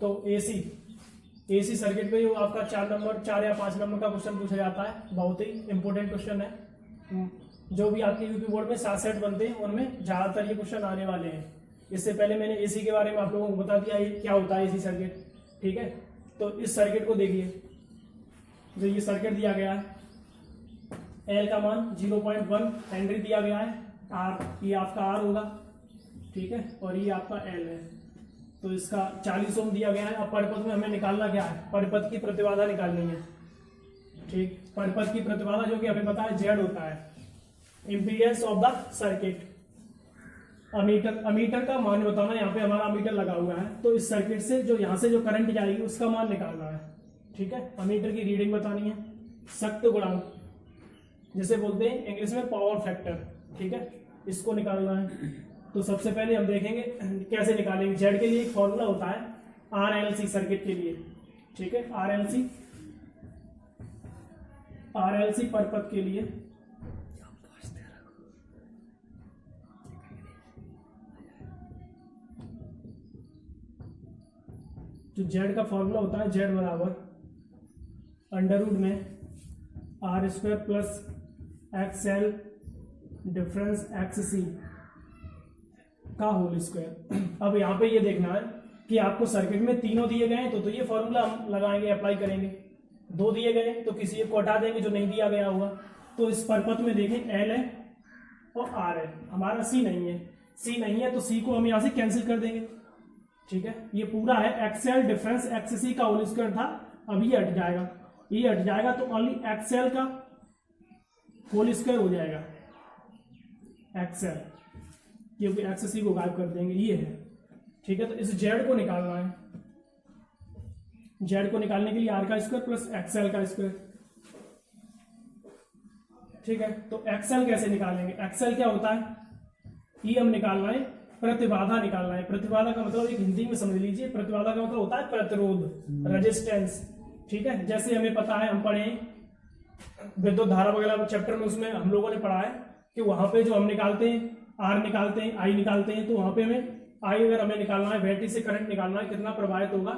तो AC circuit पे आपका 4 या 5 नंबर का क्वेश्चन पूछा जाता है, बहुत ही इंपॉर्टेंट क्वेश्चन है। जो भी आपके यूपी बोर्ड में 7 सेट बनते हैं उनमें ज्यादातर ये क्वेश्चन आने वाले हैं। इससे पहले मैंने एसी के बारे में आप लोगों को बता दिया ये क्या होता है एसी सर्किट, ठीक है। तो इस सर्किट को देखिए, जो ये सर्किट दिया गया है, एल का मान 0.1 हेनरी दिया गया है, आर ये आपका आर होगा, ठीक है, और ये आपका एल है। तो इसका 40 ओम दिया गया है। अब परिपथ में हमें निकालना क्या है, परिपथ की प्रतिबाधा निकालनी है, ठीक। परिपथ की प्रतिबाधा जो कि हमें पता है जेड होता है, impedance of the circuit. Ammeter का मान बताना, यहाँ पे हमारा अमीटर लगा हुआ है, तो इस सर्किट से जो यहाँ से जो करंट जाएगी उसका मान निकालना है, ठीक है। अमीटर की रीडिंग बतानी है, शक्ति गुणांक जिसे बोलते हैं इंग्लिश में पावर फैक्टर, ठीक है, इसको निकालना है। तो सबसे पहले हम देखेंगे कैसे निकालेंगे। जेड के लिए एक फॉर्मूला होता है आरएलसी सर्किट के लिए, ठीक है, आरएलसी परिपथ के लिए जो जेड का फॉर्मूला होता है, जेड बराबर अंडरवुड में R square plus XL difference XC का होल स्क्वायर। अब यहाँ पे ये देखना है कि आपको सर्किट में तीनों दिए गए हैं तो ये फॉर्मूला हम लगाएंगे, अप्लाई करेंगे। 2 दिए गए तो किसी एक को हटा देंगे जो नहीं दिया गया होगा। तो इस परिपथ में देखें एल है और आर है, हमारा सी नहीं है, तो सी को हम यहाँ से कैंसिल कर देंगे, ठीक है। ये पूरा है एक्सएल डिफरेंस एक्ससी का होल स्क्वायर था, अब ये हट जाएगा, तो ओनली एक्सएल का होल स्क्वायर हो जाएगा, एक्सएल, क्योंकि एक्ससी को गायब कर देंगे, ये है, ठीक है। तो इस जेड को निकालना है, जेड को निकालने के लिए आर का स्क्वायर प्लस एक्सएल का स्क्वायर, ठीक है। तो एक्सएल कैसे निकालेंगे, एक्सएल क्या होता है, ये हम निकालना है, प्रतिबाधा निकालना है। प्रतिबाधा का मतलब एक हिंदी में समझ लीजिए, प्रतिबाधा का मतलब होता है प्रतिरोध, रेजिस्टेंस, ठीक है। जैसे हमें पता है, हम पढ़े विद्युत धारा वगैरह चैप्टर में, उसमें हम लोगों ने पढ़ा है कि वहां पे जो हम निकालते हैं आर निकालते हैं, आई निकालते हैं, तो वहां पे हमें आई अगर हमें निकालना है, बैटरी से करंट निकालना है कितना प्रवाहित होगा,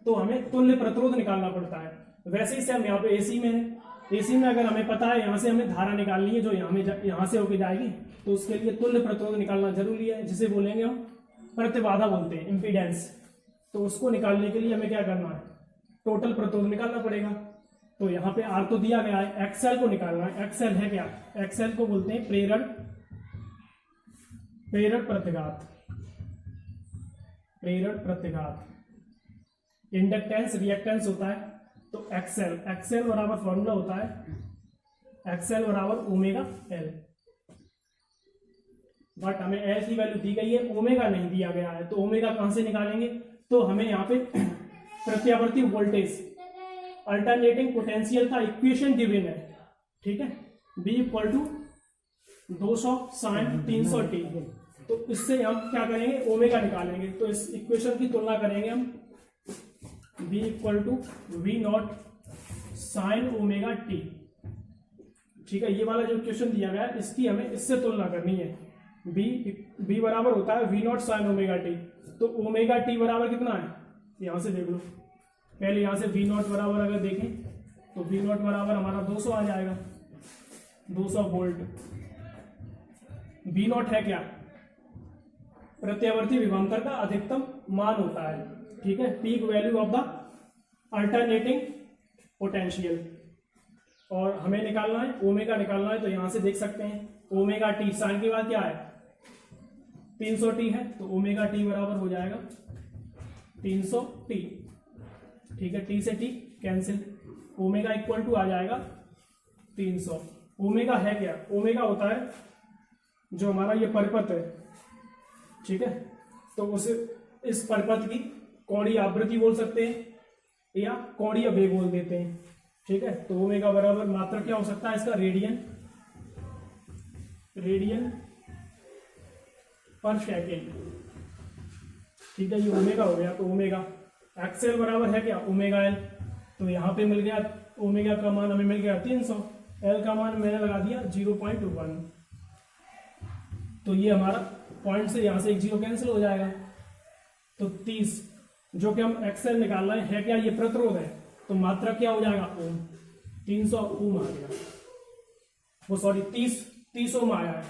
तो हमें तुल्य प्रतिरोध निकालना पड़ता है। वैसे ही से हम यहाँ पे एसी में है, एसी में अगर हमें पता है यहाँ से हमें धारा निकालनी है जो यहाँ से होके जाएगी, तो उसके लिए तुल्य प्रतिरोध निकालना जरूरी है, जिसे बोलेंगे हम प्रतिबाधा बोलते हैं, इम्पीडेंस। तो उसको निकालने के लिए हमें क्या करना है, टोटल प्रतिरोध निकालना पड़ेगा। तो यहाँ पे आर तो दिया गया है, एक्सएल को निकालना है। एक्सएल है क्या, एक्सएल को बोलते हैं प्रेरण प्रतिघात। इंडक्टेंस रिएक्टेंस होता है। तो एक्सएल बराबर फॉर्मूला होता है एक्सएल बराबर ओमेगा एल, बट हमें एल की वैल्यू दी गई है, ओमेगा नहीं दिया गया है, तो ओमेगा कहां से निकालेंगे, तो हमें यहाँ पे प्रत्यावर्ती वोल्टेज अल्टरनेटिंग पोटेंशियल का इक्वेशन गिवन है, ठीक है, B equal to 200 sin 300t। तो इससे हम क्या करेंगे, ओमेगा निकालेंगे। तो इस इक्वेशन की तुलना करेंगे हम, B equal to V0 sin omega t, ठीक है। ये वाला जो इक्वेशन दिया गया है इसकी हमें इससे तुलना करनी है। B बराबर होता है V0 sin ओमेगा t, तो ओमेगा t बराबर कितना है, यहां से देख लो। पहले यहां से V0 बराबर अगर देखें तो V0 बराबर हमारा 200 आ जाएगा, 200 वोल्ट। V0 है क्या, प्रत्यावर्ती विभवांतर का अधिकतम मान होता है, ठीक है, peak value of the alternating potential. और हमें निकालना है ओमेगा निकालना है, तो यहां से देख सकते हैं ओमेगा टी साइन के बाद क्या है 300t है, तो ओमेगा टी बराबर हो जाएगा 300t, ठीक है। टी से T cancel, omega equal to आ जाएगा 300। ओमेगा है क्या, ओमेगा होता है जो हमारा ये परिपथ है, ठीक है, तो उसे इस परिपथ की कोणीय आवृत्ति बोल सकते हैं या कोणीय वेग बोल देते हैं, ठीक है। तो ओमेगा बराबर मात्रा क्या हो सकता है इसका, रेडियन पर सेकेंड, ठीक है। ये ओमेगा हो गया, तो ओमेगा एक्सएल बराबर है क्या, ओमेगा एल। तो यहाँ पे मिल गया ओमेगा का मान हमें मिल गया 300, एल का मान मैंने लगा दिया 0.1। तो ये हमारा पॉइंट से यहाँ से एक जीरो कैंसिल हो जाएगा, तो 30 जो कि हम एक्सएल निकाल रहे हैं क्या, ये प्रतिरोध है, तो मात्रा क्या हो जाएगा, ओम। 300 ओम आ गया, वो सॉरी 30 ओम आया है,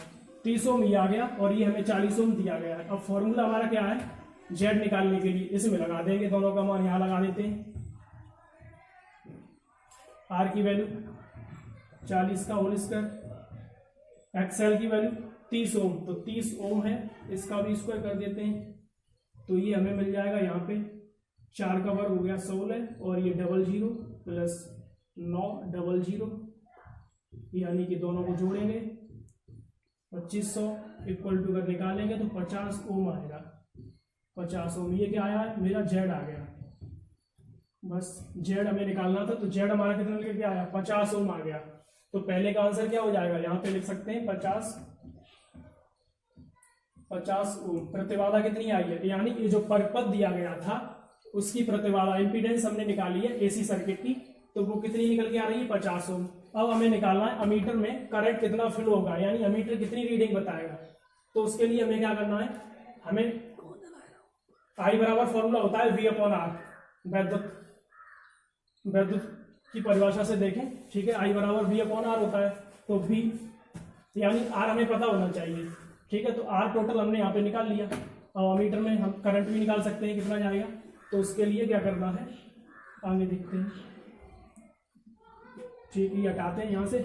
30 ओम ये आ गया, और ये हमें 40 ओम दिया गया है। अब फॉर्मूला हमारा क्या है, जेड निकालने के लिए इसमें लगा देंगे, दोनों का मान यहां लगा देते हैं। आर की वैल्यू 40 का होल स्क्वायर, एक्सएल की वैल्यू 30 ओम, तो 30 ओम है, इसका भी स्क्वायर कर देते हैं, तो ये हमें मिल जाएगा यहाँ पे 4 का वर्ग हो गया 16, और ये 00 प्लस 900, यानी कि दोनों को जोड़ेंगे 2500 इक्वल टू कर निकालेंगे तो 50 ओम आएगा। 50 ओम, ये क्या आया है, मेरा जेड आ गया। बस जेड हमें निकालना था, तो जेड हमारा कितना निकल के आया, 50 ओम आ गया। तो पहले का आंसर क्या हो जाएगा, यहाँ पे लिख सकते हैं 50 ओम। प्रतिबाधा कितनी आई है, यानी ये जो परपथ दिया गया था उसकी प्रतिबाधा, इंपीडेंस हमने निकाली है एसी सर्किट की, तो वो कितनी निकल के आ रही है, 50 ओम। अब हमें निकालना है अमीटर में करंट कितना फ्लो होगा, यानी अमीटर कितनी रीडिंग बताएगा। तो उसके लिए हमें क्या करना है, हमें आई बराबर फॉर्मूला होता है V अपॉन आर, वैद्युत की परिभाषा से देखें, ठीक है, आई बराबर V अपॉन आर होता है, तो V यानी आर हमें पता होना चाहिए, ठीक है। तो आर टोटल हमने यहाँ पे निकाल लिया। अब अमीटर में हम करंट भी निकाल सकते हैं कितना जाएगा, तो उसके लिए क्या करना है, आगे देखते हैं, ठीक है, हटाते हैं यहाँ से,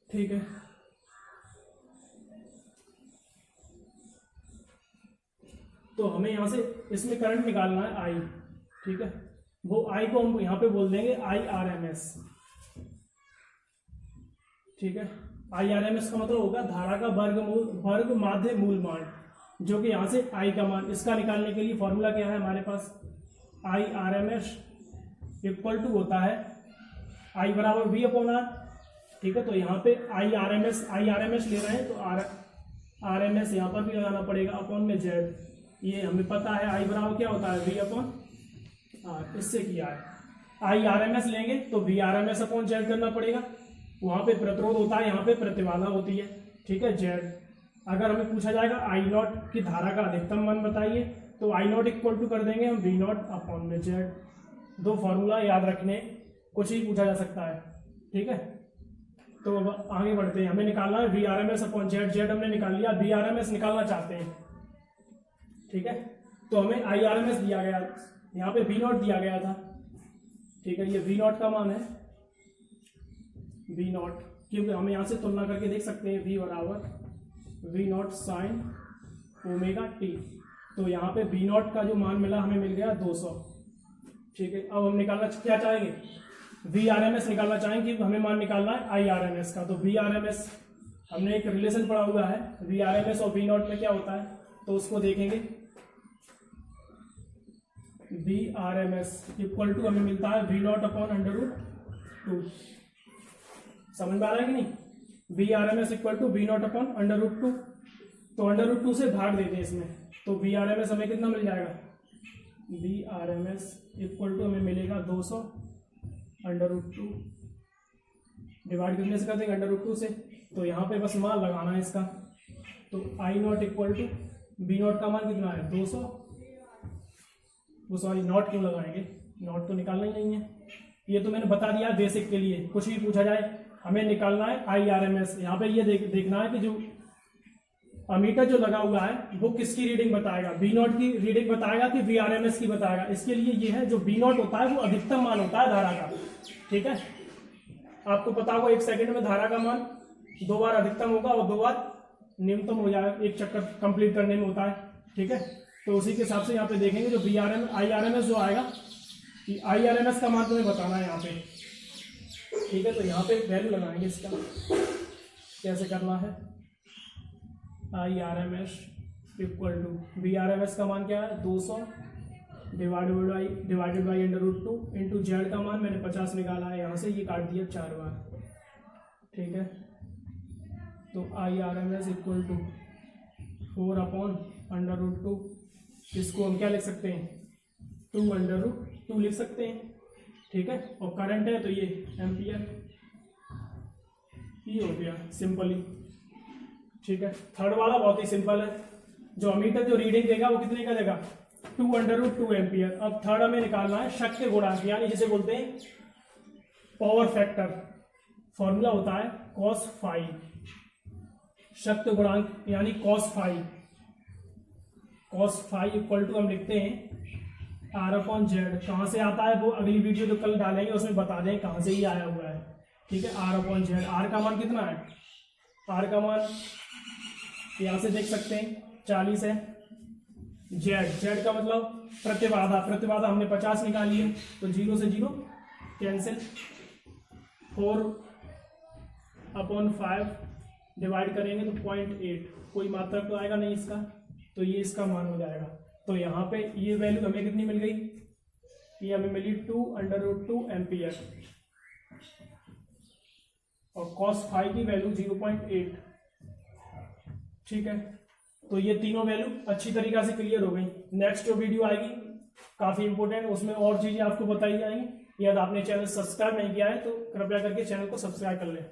ठीक है। तो हमें यहां से इसमें करंट निकालना है आई, ठीक है, वो आई को हम यहां पे बोल देंगे IRMS, ठीक है। IRMS का मतलब होगा धारा का वर्ग माध्य मूल मान, जो कि यहां से आई का मान, इसका निकालने के लिए फॉर्मूला क्या है हमारे पास, IRMS इक्वल टू होता है आई बराबर V अपॉन आर, ठीक है। तो यहाँ पे IRMS ले रहे हैं, तो RMS यहाँ पर भी लगाना पड़ेगा, अपॉन में जेड, ये हमें पता है आई बराबर क्या होता है, V अपॉन आर, इससे किया है। IRMS लेंगे तो VRMS अपॉन जेड करना पड़ेगा, वहां पे प्रतिरोध होता है, यहाँ पे प्रतिबाधा होती है, ठीक है, जेड। अगर हमें पूछा जाएगा I0 की धारा का अधिकतम मान बताइए, तो I0 इक्वल टू कर देंगे हम V0 अपॉन में जेड। दो फॉर्मूला याद रखने, कुछ ही पूछा जा सकता है, ठीक है। तो अब आगे बढ़ते हैं, हमें निकालना है VRMS अपॉन जेड, जेड हमने निकाल लिया, VRMS निकालना चाहते हैं, ठीक है। तो हमें IRMS दिया गया, यहाँ पे V0 दिया गया था, ठीक है, ये V0 का मान है, V0, क्योंकि हमें यहाँ से तुलना करके देख सकते हैं V बराबर V0 साइन ओमेगा टी, तो यहाँ पे V0 का जो मान मिला हमें मिल गया 200, ठीक है। अब हम निकालना क्या चाहेंगे, VRMS निकालना चाहेंगे, क्योंकि हमें मान निकालना है IRMS का। तो VRMS हमने एक रिलेशन पढ़ा हुआ है, VRMS और V0 में क्या होता है, तो उसको देखेंगे। VRMS इक्वल टू हमें मिलता है V0 अपॉन √2, समझ में आ रहा है कि नहीं, VRMS equal to V0 upon √2, तो √2 से भाग देते हैं इसमें, तो VRMS हमें कितना मिल जाएगा, VRMS इक्वल टू हमें मिलेगा 200 √2, डिवाइड करने से कर देंगे √2 से, तो यहाँ पे बस मान लगाना है इसका। तो I0 इक्वल टू V0 का मान कितना है 200, वो सॉरी नॉट क्यों लगाएंगे, नॉट तो निकालना ही नहीं है, ये तो मैंने बता दिया बेसिक के लिए, कुछ भी पूछा जाए हमें निकालना है IRMS। यहाँ पे ये देखना है कि जो अमीटर जो लगा हुआ है वो किसकी रीडिंग बताएगा, V0 की रीडिंग बताएगा कि VRMS की बताएगा। इसके लिए ये है, जो V0 होता है वो अधिकतम मान होता है धारा का, ठीक है। आपको पता होगा 1 सेकंड में धारा का मान 2 बार अधिकतम होगा और 2 बार न्यूनतम हो जाएगा, एक चक्कर कंप्लीट करने में होता है, ठीक है। तो उसी के हिसाब से यहाँ पे देखेंगे जो IRMS जो आएगा, कि IRMS का मान तुम्हें बताना है यहाँ पे, ठीक है। तो यहाँ पे वैल्यू लगाएंगे इसका, कैसे करना है, IRMS इक्वल टू VRMS का मान क्या है 200 डिवाइडेड बाई √2 इंटू जेड का मान मैंने 50 निकाला है, यहाँ से ये काट दिया 4 बार, ठीक है। तो IRMS इक्वल टू 4/√2, इसको हम क्या लिख सकते हैं, 2/√2 लिख सकते हैं, ठीक है। और करंट है तो ये एम्पियर, ये हो गया सिंपली, ठीक है। थर्ड वाला बहुत ही सिंपल है, जो अमीटर जो रीडिंग देगा वो कितने का देगा, 2/√2 एम्पियर। अब थर्ड हमें निकालना है शक्ति गुणांक, यानी जिसे बोलते हैं पावर फैक्टर। फॉर्मूला होता है cos फाई, शक्ति गुणांक यानी cos phi. cos phi equal to हम लिखते हैं R/Z। कहां से आता है वो अगली वीडियो जो कल डालेंगे उसमें बता दें कहां से ही आया हुआ है, ठीक है। R/Z, R का मान कितना है, R का मान यहां से देख सकते हैं 40 है। Z का मतलब प्रतिबाधा, प्रतिबाधा हमने 50 निकाली है, तो 0 से 0 कैंसिल, 4/5 डिवाइड करेंगे तो 0.8, कोई मात्रक तो आएगा नहीं इसका, तो ये इसका मान हो जाएगा। तो यहाँ पे ये वैल्यू हमें कितनी मिल गई, ये हमें मिली 2/√2 एम्पियर, और cos फाई की वैल्यू 0.8, ठीक है। तो ये तीनों वैल्यू अच्छी तरीके से क्लियर हो गई। नेक्स्ट जो वीडियो आएगी काफी इंपॉर्टेंट, उसमें और चीजें आपको बताई जाएंगी। यदि आपने चैनल सब्सक्राइब नहीं किया है तो कृपया करके चैनल को सब्सक्राइब कर लें।